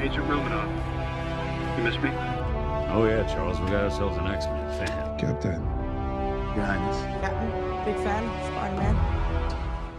Agent Romanoff. You miss me? Oh yeah, Charles, we got ourselves an X-Men fan. Captain. Your Highness. Captain, big fan, Spider-Man.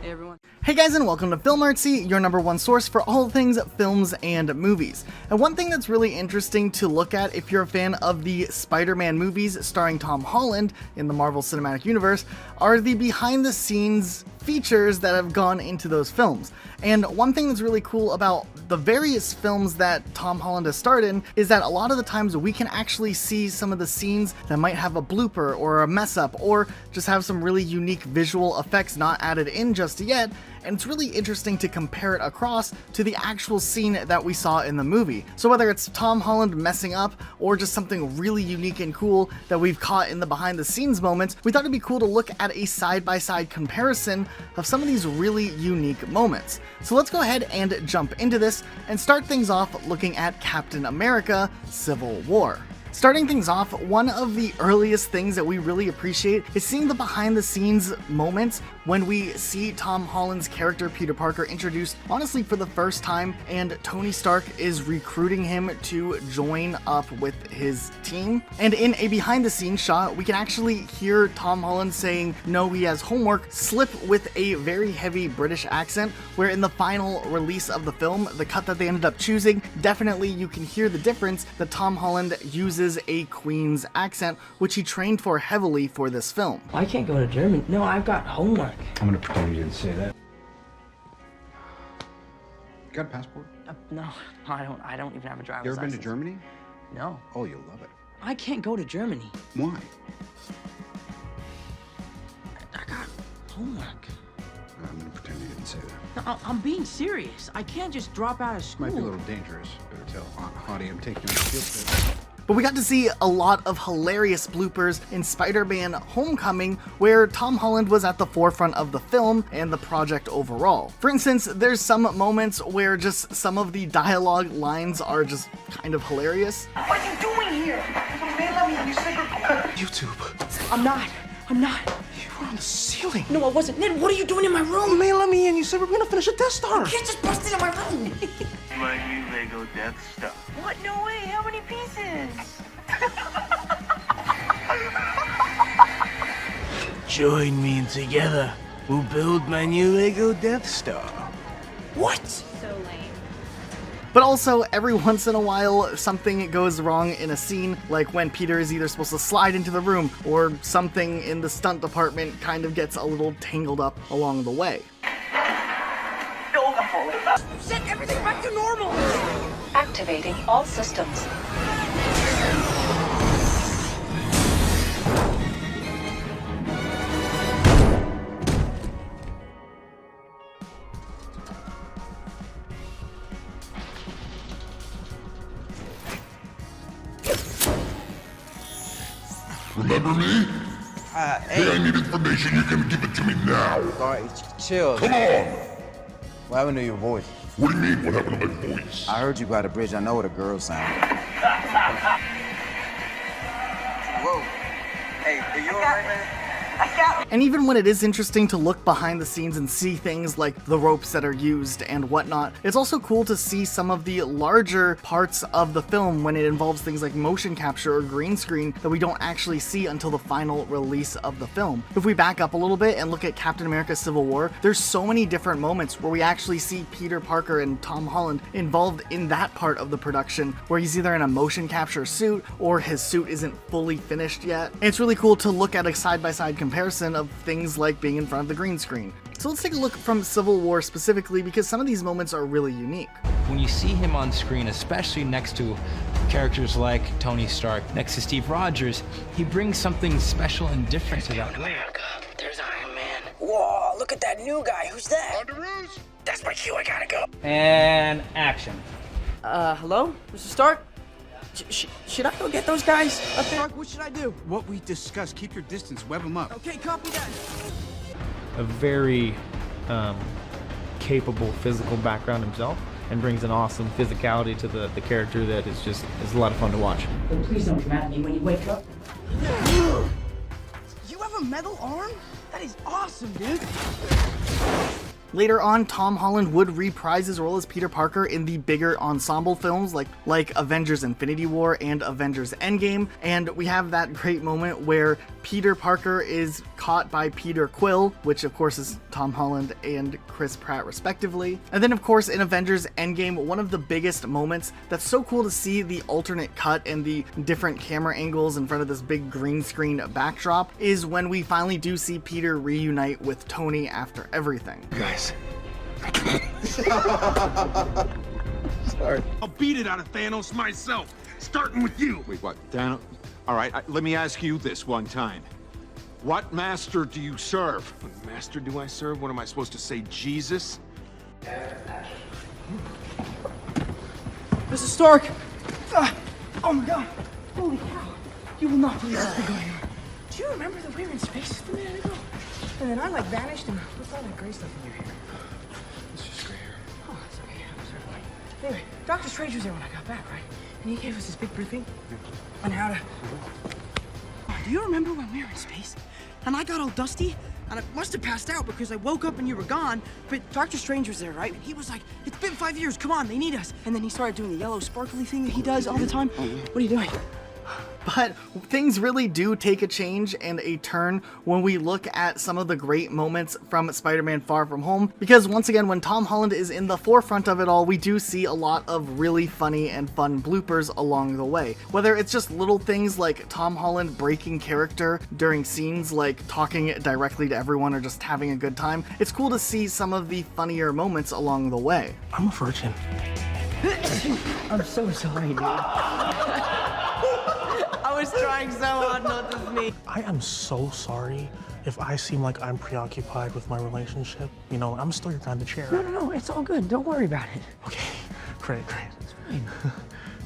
Hey everyone. Hey guys, and welcome to Film Artsy, your #1 source for all things films and movies. And one thing that's really interesting to look at if you're a fan of the Spider-Man movies starring Tom Holland in the Marvel Cinematic Universe are the behind-the-scenes features that have gone into those films. And one thing that's really cool about the various films that Tom Holland has starred in is that a lot of the times we can actually see some of the scenes that might have a blooper or a mess up or just have some really unique visual effects not added in just yet. And it's really interesting to compare it across to the actual scene that we saw in the movie. So whether it's Tom Holland messing up or just something really unique and cool that we've caught in the behind the scenes moments, we thought it'd be cool to look at a side-by-side comparison of some of these really unique moments. So let's go ahead and jump into this and start things off looking at Captain America: Civil War. Starting things off, one of the earliest things that we really appreciate is seeing the behind-the-scenes moments when we see Tom Holland's character Peter Parker introduced, honestly, for the first time, and Tony Stark is recruiting him to join up with his team. And in a behind-the-scenes shot, we can actually hear Tom Holland saying, "No, he has homework," slip with a very heavy British accent, where in the final release of the film, the cut that they ended up choosing, definitely you can hear the difference that Tom Holland uses a Queen's accent, which he trained for heavily for this film. I can't go to Germany. No, I've got homework. I'm gonna pretend you didn't say that. You got a passport? No, I don't even have a driver's You ever been license. to Germany? No. Oh, you'll love it. I can't go to Germany. Why? I got homework. I'm gonna pretend you didn't say that. No, I'm being serious. I can't just drop out of school. Might be a little dangerous. Better tell Aunt Hottie I'm taking you on a field trip. But we got to see a lot of hilarious bloopers in Spider-Man Homecoming, where Tom Holland was at the forefront of the film and the project overall. For instance, there's some moments where just some of the dialogue lines are just kind of hilarious. What are you doing here? YouTube. I'm not. You were on the ceiling. No, I wasn't. Ned, what are you doing in my room? Man, let me in. You said we're gonna finish a Death Star. You can't just bust into my room. My new Lego Death Star. What? No way. How many pieces? Join me and together we'll build my new Lego Death Star. What? But also, every once in a while, something goes wrong in a scene, like when Peter is either supposed to slide into the room, or something in the stunt department kind of gets a little tangled up along the way. Set everything back to normal. Activating all systems. Remember me? Hey, I need information. You can give it to me now. Alright, chill. Come on! What happened to your voice? What do you mean? What happened to my voice? I heard you by the bridge. I know what a girl sound. Whoa. Hey, are you alright, man? And even when it is interesting to look behind the scenes and see things like the ropes that are used and whatnot, it's also cool to see some of the larger parts of the film when it involves things like motion capture or green screen that we don't actually see until the final release of the film. If we back up a little bit and look at Captain America: Civil War, there's so many different moments where we actually see Peter Parker and Tom Holland involved in that part of the production, where he's either in a motion capture suit or his suit isn't fully finished yet. And it's really cool to look at a side-by-side comparison of things like being in front of the green screen. So let's take a look from Civil War specifically, because some of these moments are really unique. When you see him on screen, especially next to characters like Tony Stark, next to Steve Rogers, he brings something special and different to that. America. There's Iron Man. Whoa, look at that new guy. Who's that? That's my cue. I gotta go. And action. Hello? Mr. Stark? Should I go get those guys up there? Stark, what should I do? What we discussed. Keep your distance. Web them up. Okay, copy that. A very capable physical background himself, and brings an awesome physicality to the character that is a lot of fun to watch. Oh, please don't come at me when you wake up. You have a metal arm? That is awesome, dude. Later on, Tom Holland would reprise his role as Peter Parker in the bigger ensemble films like Avengers Infinity War and Avengers Endgame, and we have that great moment where Peter Parker is caught by Peter Quill, which of course is Tom Holland and Chris Pratt respectively. And then of course in Avengers Endgame, one of the biggest moments that's so cool to see the alternate cut and the different camera angles in front of this big green screen backdrop is when we finally do see Peter reunite with Tony after everything. Guys. Sorry. I'll beat it out of Thanos myself, starting with you. Wait, what? Thanos? All right, let me ask you this one time. What master do you serve? What master do I serve? What am I supposed to say, Jesus? Mrs. Stark! Oh my god! Holy cow! You will not believe what's been going on. Do you remember that we were in space just a minute ago? And then I like vanished and what's all that gray stuff in your hair? It's just gray hair. Oh, it's okay. I'm sorry. Anyway, Dr. Strange was there when I got back, right? And he gave us this big briefing on how to... Do you remember when we were in space? And I got all dusty, and I must have passed out because I woke up and you were gone, but Dr. Strange was there, right? And he was like, it's been 5 years, come on, they need us. And then he started doing the yellow sparkly thing that he does all the time. What are you doing? But things really do take a change and a turn when we look at some of the great moments from Spider-Man Far From Home, because once again, when Tom Holland is in the forefront of it all, we do see a lot of really funny and fun bloopers along the way. Whether it's just little things like Tom Holland breaking character during scenes like talking directly to everyone or just having a good time, it's cool to see some of the funnier moments along the way. I'm a virgin. I'm so sorry, dude. I was trying so hard not to sneeze. I am so sorry if I seem like I'm preoccupied with my relationship. You know, I'm still your kind of chair. No, it's all good. Don't worry about it. Okay, great. It's fine.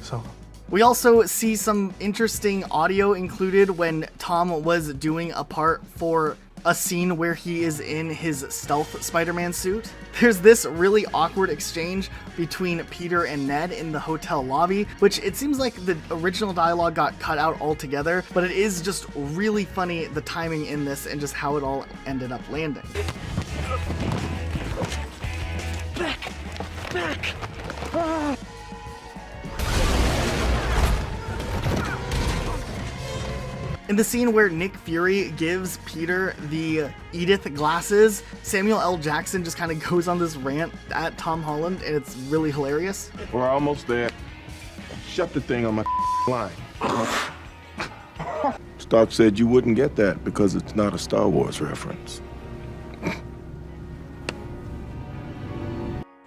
So... We also see some interesting audio included when Tom was doing a part for a scene where he is in his stealth Spider-Man suit. There's this really awkward exchange between Peter and Ned in the hotel lobby, which it seems like the original dialogue got cut out altogether, but it is just really funny, the timing in this and just how it all ended up landing. Back! In the scene where Nick Fury gives Peter the Edith glasses, Samuel L. Jackson just kind of goes on this rant at Tom Holland, and it's really hilarious. We're almost there. Shut the thing on my line. Stark said you wouldn't get that because it's not a Star Wars reference.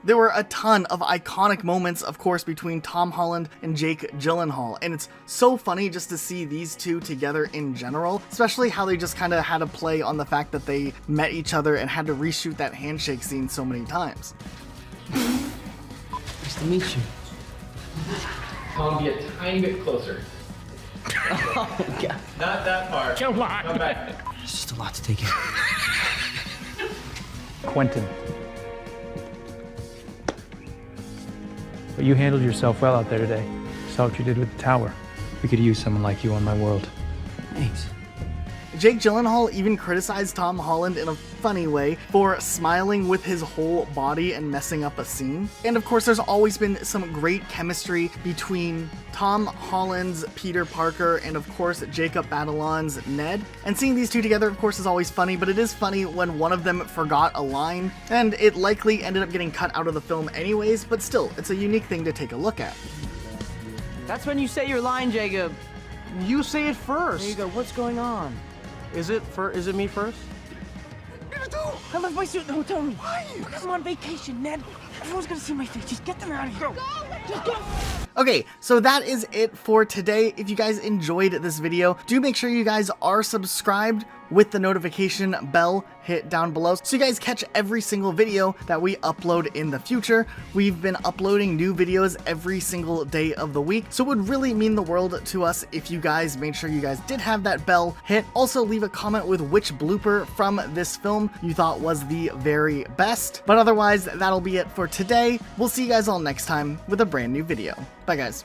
There were a ton of iconic moments, of course, between Tom Holland and Jake Gyllenhaal, and it's so funny just to see these two together in general, especially how they just kind of had to play on the fact that they met each other and had to reshoot that handshake scene so many times. Nice to meet you. I'll be a tiny bit closer. Oh, God. Not that far. Come on. Come back. It's just a lot to take in. Quentin. But you handled yourself well out there today. Saw what you did with the tower. We could use someone like you on my world. Thanks. Jake Gyllenhaal even criticized Tom Holland in a funny way for smiling with his whole body and messing up a scene. And of course, there's always been some great chemistry between Tom Holland's Peter Parker and of course Jacob Batalon's Ned. And seeing these two together, of course, is always funny, but it is funny when one of them forgot a line, and it likely ended up getting cut out of the film anyways, but still, it's a unique thing to take a look at. That's when you say your line, Jacob. You say it first. There you go. What's going on? Is it me first? I left my suit in the hotel room. Why? Because I'm on vacation, Ned. Everyone's gonna see my face. Just get them out of here. Just go. Okay, so that is it for today. If you guys enjoyed this video, do make sure you guys are subscribed with the notification bell hit down below so you guys catch every single video that we upload in the future. We've been uploading new videos every single day of the week, so it would really mean the world to us if you guys made sure you guys did have that bell hit. Also, leave a comment with which blooper from this film you thought was the very best. But otherwise, that'll be it for today. We'll see you guys all next time with a brand new video. Bye, guys.